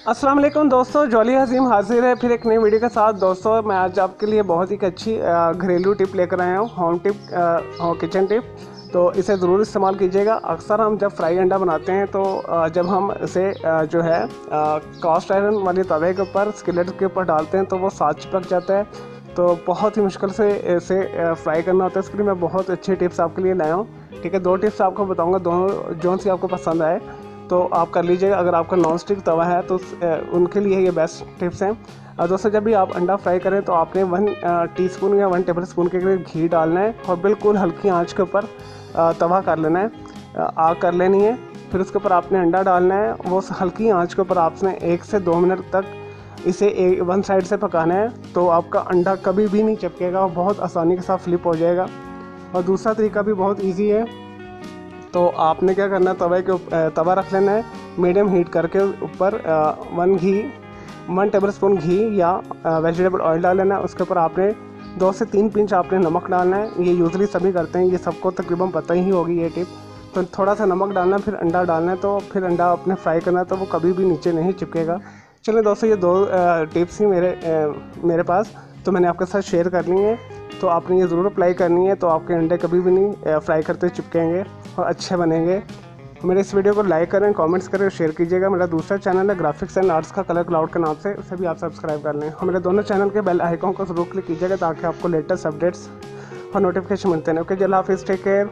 अस्सलाम वालेकुम दोस्तों, जॉली हसीम हाजिर है फिर एक नई वीडियो के साथ। दोस्तों मैं आज आपके लिए बहुत ही अच्छी घरेलू टिप लेकर आया हूँ, होम टिप, किचन टिप। तो इसे ज़रूर इस्तेमाल कीजिएगा। अक्सर हम जब फ्राई अंडा बनाते हैं तो जब हम इसे जो है कास्ट आयरन वाले तवे के ऊपर, स्किलेट के ऊपर डालते हैं तो वो साथ चिपक जाता है। तो बहुत ही मुश्किल से इसे फ्राई करना होता है। इसके लिए मैं बहुत अच्छी टिप्स आपके लिए लाया हूँ। ठीक है, 2 टिप्स आपको बताऊँगा, दोनों जो सी आपको पसंद आए तो आप कर लीजिएगा। अगर आपका नॉन स्टिक तवा है तो उनके लिए ये बेस्ट टिप्स हैं। दोस्तों जब भी आप अंडा फ्राई करें तो आपने 1 टीस्पून या 1 टेबल स्पून के करीब घी डालना है और बिल्कुल हल्की आंच के ऊपर तवा कर लेना है, आग कर लेनी है। फिर उसके ऊपर आपने अंडा डालना है, वो हल्की आंच के ऊपर आपने 1 से 2 मिनट तक इसे 1 साइड से पकाना है। तो आपका अंडा कभी भी नहीं चिपकेगा और बहुत आसानी के साथ फ्लिप हो जाएगा। और दूसरा तरीका भी बहुत ईजी है। तो आपने क्या करना है, तवा रख लेना है, मीडियम हीट करके ऊपर 1 टेबल स्पून घी या वेजिटेबल ऑयल डाल लेना है। उसके ऊपर आपने 2 से 3 पिंच आपने नमक डालना है। ये यूजली सभी करते हैं, ये सबको तकरीबन पता ही होगी ये टिप। तो थोड़ा सा नमक डालना है, फिर अंडा डालना है। तो फिर अंडा आपने फ्राई करना है तो वो कभी भी नीचे नहीं चिपकेगा। चलिए दोस्तों, ये 2 टिप्स ही मेरे पास तो मैंने आपके साथ शेयर करनी है। तो आपने ये ज़रूर अप्लाई करनी है, तो आपके अंडे कभी भी नहीं फ्राई करते चिपकेंगे और अच्छे बनेंगे। मेरे इस वीडियो को लाइक करें, कमेंट्स करें और शेयर कीजिएगा। मेरा दूसरा चैनल है ग्राफिक्स एंड आर्ट्स का कलर क्लाउड के नाम से, उसे भी आप सब्सक्राइब कर लें। और मेरे दोनों चैनल के बेल आइकॉन को जरूर क्लिक कीजिएगा ताकि आपको लेटेस्ट अपडेट्स और नोटिफिकेशन मिलते हैं। ओके, अल्लाह हाफिज़, टेक केयर।